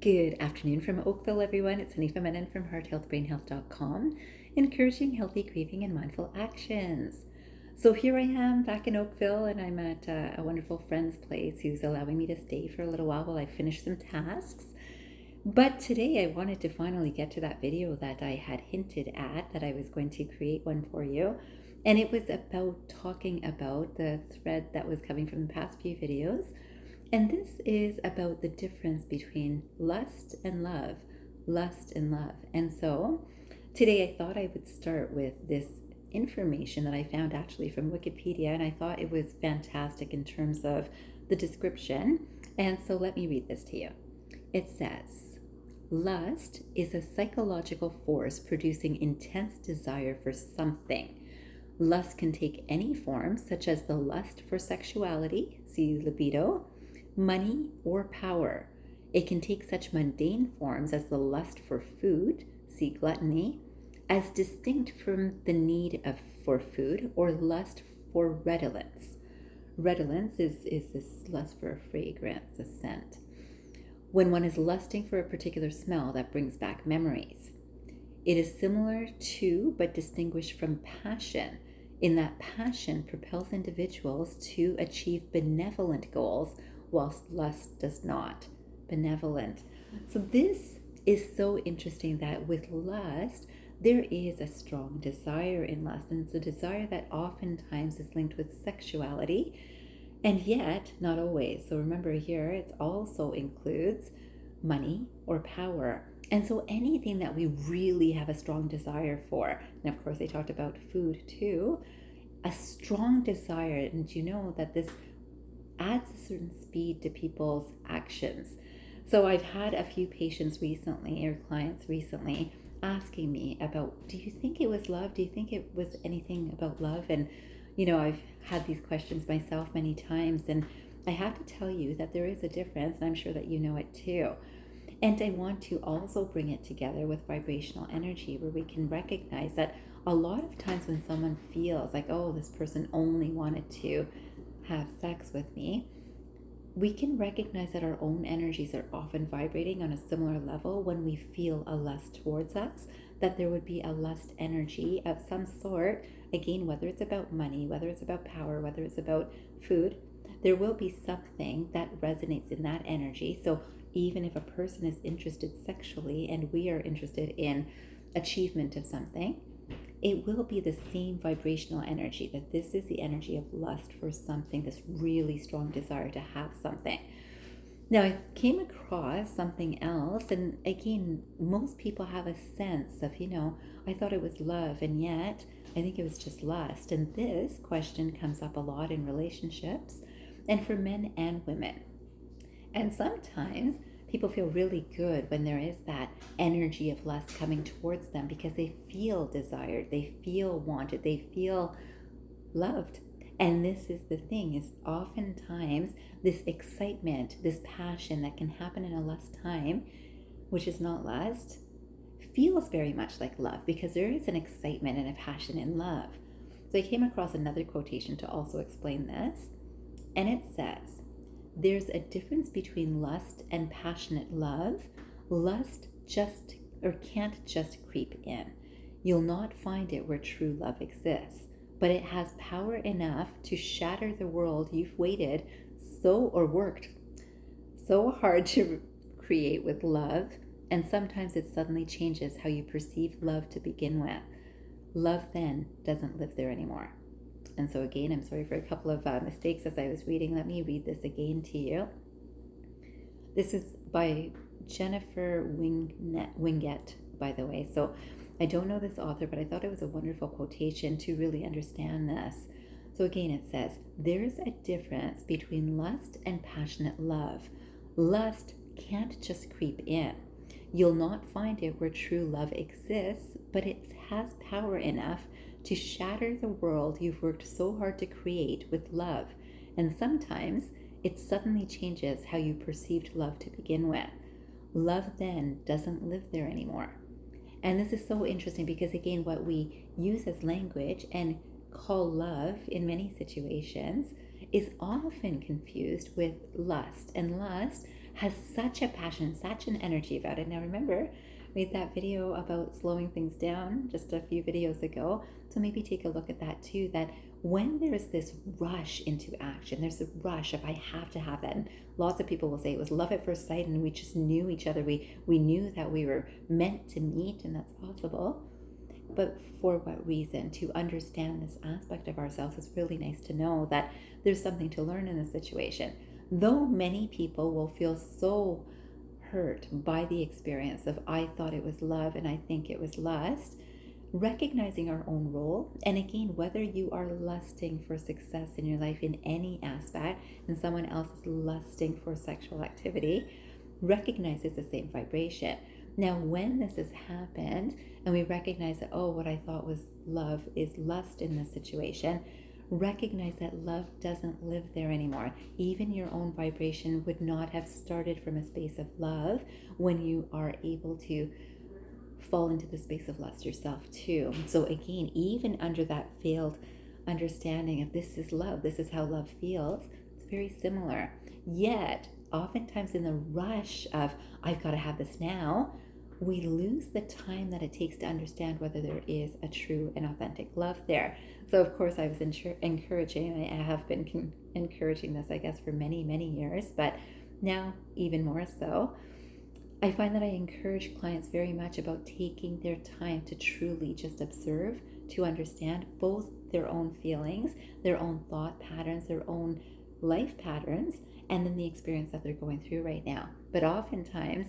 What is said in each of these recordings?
Good afternoon from Oakville, everyone. It's Hanifa Menon from hearthealthbrainhealth.com, encouraging healthy craving and mindful actions. So here I am back in Oakville, and I'm at a wonderful friend's place who's allowing me to stay for a little while I finish some tasks. But today I wanted to finally get to that video that I had hinted at, that I was going to create one for you. And it was about talking about the thread that was coming from the past few videos. And this is about the difference between lust and love, lust and love. And so today I thought I would start with this information that I found actually from Wikipedia, and I thought it was fantastic in terms of the description. And so let me read this to you. It says, lust is a psychological force producing intense desire for something. Lust can take any form, such as the lust for sexuality, see libido, money, or power. It can take such mundane forms as the lust for food, see gluttony, as distinct from the need for food, or lust for redolence. Redolence is this lust for a fragrance, a scent. When one is lusting for a particular smell that brings back memories. It is similar to, but distinguished from, passion, in that passion propels individuals to achieve benevolent goals, whilst lust does not. Benevolent. So this is so interesting that with lust, there is a strong desire in lust, and it's a desire that oftentimes is linked with sexuality, and yet not always. So remember here, it also includes money or power. And so anything that we really have a strong desire for, and of course they talked about food too, a strong desire, and you know that this adds a certain speed to people's actions. So I've had a few patients recently, or clients recently, asking me about, do you think it was love? Do you think it was anything about love? And I've had these questions myself many times, and I have to tell you that there is a difference, and I'm sure that you know it too. And I want to also bring it together with vibrational energy, where we can recognize that a lot of times when someone feels like, oh, this person only wanted to have sex with me, we can recognize that our own energies are often vibrating on a similar level when we feel a lust towards us, that there would be a lust energy of some sort. Again, whether it's about money, whether it's about power, whether it's about food, there will be something that resonates in that energy. So even if a person is interested sexually and we are interested in achievement of something, it will be the same vibrational energy, that this is the energy of lust for something, this really strong desire to have something. Now, I came across something else, and again, most people have a sense of, I thought it was love, and yet I think it was just lust. And this question comes up a lot in relationships, and for men and women. And sometimes people feel really good when there is that energy of lust coming towards them, because they feel desired, they feel wanted, they feel loved. And this is the thing, is oftentimes this excitement, this passion that can happen in a lust time, which is not lust, feels very much like love, because there is an excitement and a passion in love. So I came across another quotation to also explain this, and it says, there's a difference between lust and passionate love. Lust can't just creep in. You'll not find it where true love exists, but it has power enough to shatter the world you've worked so hard to create with love, and sometimes it suddenly changes how you perceive love to begin with. Love then doesn't live there anymore. And so again, I'm sorry for a couple of mistakes as I was reading. Let me read this again to you. This is by Jennifer Winget, by the way. So I don't know this author, but I thought it was a wonderful quotation to really understand this. So again, it says, there's a difference between lust and passionate love. Lust can't just creep in. You'll not find it where true love exists, but it has power enough to shatter the world you've worked so hard to create with love. And sometimes it suddenly changes how you perceived love to begin with. Love then doesn't live there anymore. And this is so interesting, because again, what we use as language and call love in many situations is often confused with lust. And lust has such a passion, such an energy about it. Now remember, I made that video about slowing things down just a few videos ago. So maybe take a look at that too, that when there's this rush into action, there's a rush of I have to have that. And lots of people will say it was love at first sight and we just knew each other. We knew that we were meant to meet, and that's possible. But for what reason? To understand this aspect of ourselves, it's really nice to know that there's something to learn in this situation. Though many people will feel so hurt by the experience of I thought it was love and I think it was lust, recognizing our own role, and again, whether you are lusting for success in your life in any aspect and someone else is lusting for sexual activity, recognize it's the same vibration. Now, when this has happened and we recognize that, oh, what I thought was love is lust in this situation, recognize that love doesn't live there anymore. Even your own vibration would not have started from a space of love when you are able to fall into the space of lust yourself too. So again, even under that failed understanding of this is love, this is how love feels, it's very similar. Yet, oftentimes in the rush of I've got to have this now, we lose the time that it takes to understand whether there is a true and authentic love there. So of course I was encouraging, I have been encouraging this, I guess, for many, many years, but now even more so. I find that I encourage clients very much about taking their time to truly just observe, to understand both their own feelings, their own thought patterns, their own life patterns, and then the experience that they're going through right now. But oftentimes,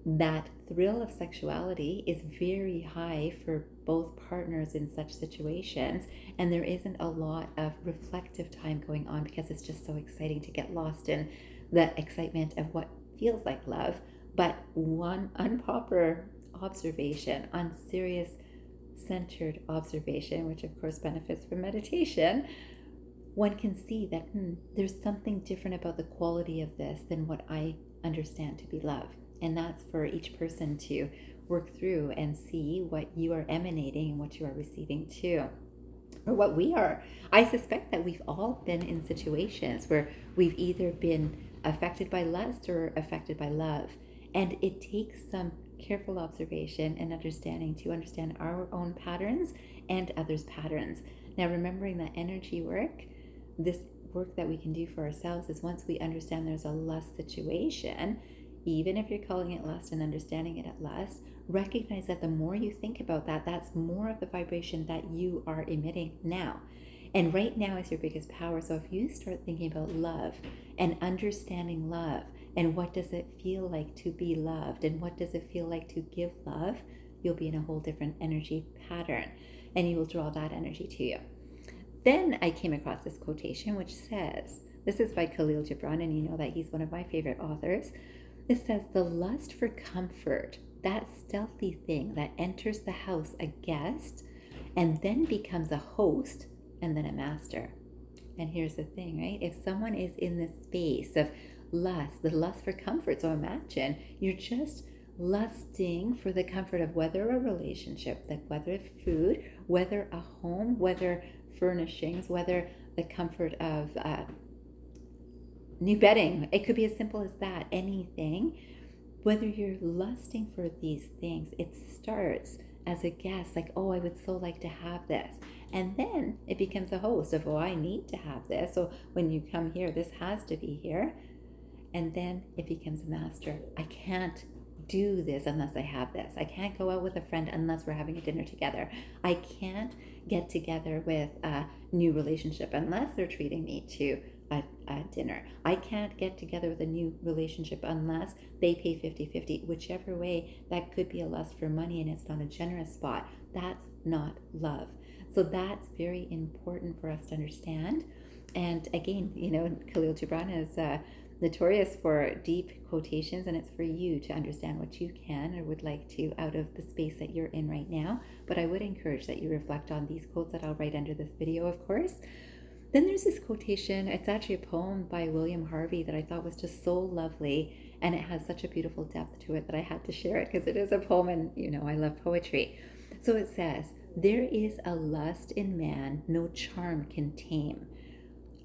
that thrill of sexuality is very high for both partners in such situations, and there isn't a lot of reflective time going on because it's just so exciting to get lost in the excitement of what feels like love. But one unproper observation, unserious centered observation, which of course benefits from meditation, one can see that there's something different about the quality of this than what I understand to be love. And that's for each person to work through and see what you are emanating and what you are receiving too, or what we are. I suspect that we've all been in situations where we've either been affected by lust or affected by love. And it takes some careful observation and understanding to understand our own patterns and others' patterns. Now, remembering that energy work, this work that we can do for ourselves is once we understand there's a lust situation, even if you're calling it lust and understanding it at lust, recognize that the more you think about that, that's more of the vibration that you are emitting now. And right now is your biggest power. So if you start thinking about love and understanding love, and what does it feel like to be loved, and what does it feel like to give love, you'll be in a whole different energy pattern, and you will draw that energy to you. Then I came across this quotation which says, this is by Khalil Gibran, and you know that he's one of my favorite authors. It says, the lust for comfort, that stealthy thing that enters the house a guest and then becomes a host and then a master. And here's the thing, right? If someone is in this space of lust, the lust for comfort, so imagine you're just lusting for the comfort of whether a relationship, like whether food, whether a home, whether furnishings, whether the comfort of new bedding. It could be as simple as that, anything. Whether you're lusting for these things, it starts as a guest, like, oh, I would so like to have this. And then it becomes a host of, oh, I need to have this. So when you come here, this has to be here. And then it becomes a master. I can't do this unless I have this. I can't go out with a friend unless we're having a dinner together. I can't get together with a new relationship unless they're treating me to a dinner. I can't get together with a new relationship unless they pay 50-50. Whichever way, that could be a lust for money and it's not a generous spot. That's not love. So that's very important for us to understand. And again, you know, Khalil Gibran is notorious for deep quotations, and it's for you to understand what you can or would like to out of the space that you're in right now. But I would encourage that you reflect on these quotes that I'll write under this video, of course. Then there's this quotation. It's actually a poem by William Harvey that I thought was just so lovely, and it has such a beautiful depth to it that I had to share it because it is a poem, and you know I love poetry. So it says, there is a lust in man no charm can tame,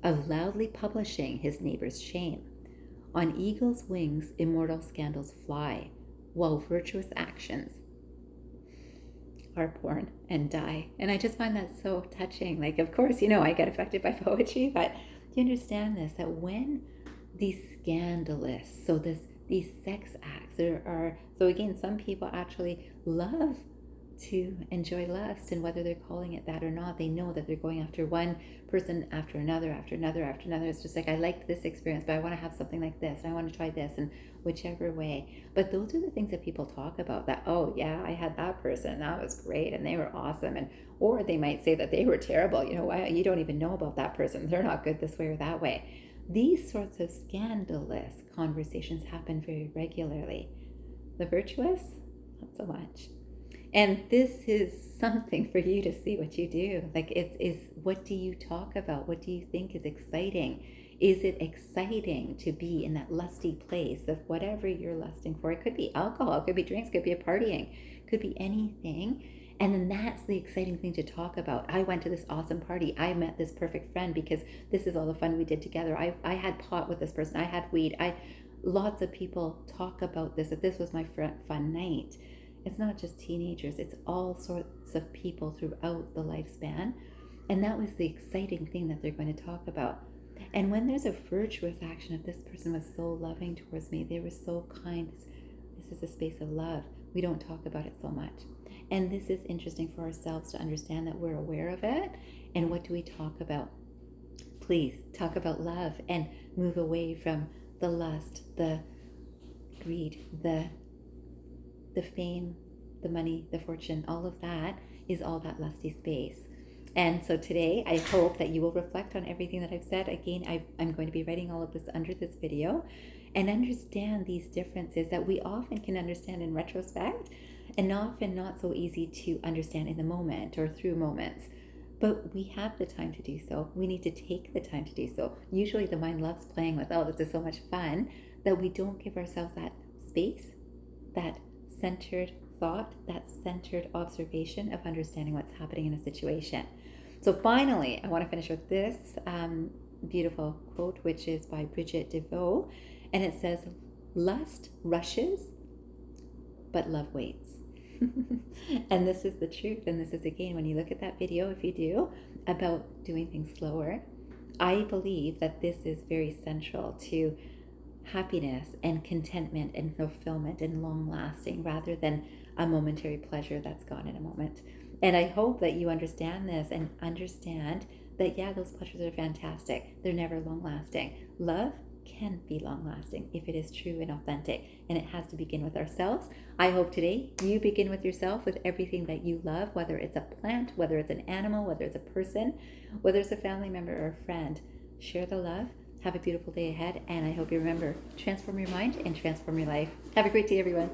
of loudly publishing his neighbor's shame, On eagle's wings, immortal scandals fly, while virtuous actions are born and die. And I just find that so touching. Like, of course, I get affected by poetry, but you understand this, that when these scandalous, these sex acts are, so again, some people actually love to enjoy lust, and whether they're calling it that or not, they know that they're going after one person after another, after another, after another. It's just like, I liked this experience, but I want to have something like this, and I want to try this, and whichever way. But those are the things that people talk about, that, oh yeah, I had that person, that was great, and they were awesome. And or they might say that they were terrible. You don't even know about that person, they're not good this way or that way. These sorts of scandalous conversations happen very regularly. The virtuous, not so much. And this is something for you to see what you do. Like, what do you talk about? What do you think is exciting? Is it exciting to be in that lusty place of whatever you're lusting for? It could be alcohol, it could be drinks, it could be a partying, it could be anything. And then that's the exciting thing to talk about. I went to this awesome party. I met this perfect friend because this is all the fun we did together. I had pot with this person. I had weed. Lots of people talk about this, that this was my fun night. It's not just teenagers. It's all sorts of people throughout the lifespan. And that was the exciting thing that they're going to talk about. And when there's a virtuous action, if this person was so loving towards me, they were so kind, this is a space of love. We don't talk about it so much. And this is interesting for ourselves to understand, that we're aware of it. And what do we talk about? Please talk about love and move away from the lust, the greed, the fame, the money, the fortune. All of that is all that lusty space. And so today, I hope that you will reflect on everything that I've said. Again, I'm going to be writing all of this under this video, and understand these differences that we often can understand in retrospect, and often not so easy to understand in the moment or through moments. But we have the time to do so. We need to take the time to do so. Usually the mind loves playing with, oh, this is so much fun, that we don't give ourselves that space, that centered thought, that centered observation of understanding what's happening in a situation. So finally, I want to finish with this beautiful quote, which is by Bridget DeVoe, and it says, "Lust rushes, but love waits." And this is the truth. And this is, again, when you look at that video, if you do, about doing things slower, I believe that this is very central to happiness and contentment and fulfillment and long lasting, rather than a momentary pleasure that's gone in a moment. And I hope that you understand this, and understand that, yeah, those pleasures are fantastic. They're never long lasting. Love can be long lasting if it is true and authentic, and it has to begin with ourselves. I hope today you begin with yourself, with everything that you love, whether it's a plant, whether it's an animal, whether it's a person, whether it's a family member or a friend. Share the love. Have a beautiful day ahead, and I hope you remember, transform your mind and transform your life. Have a great day, everyone.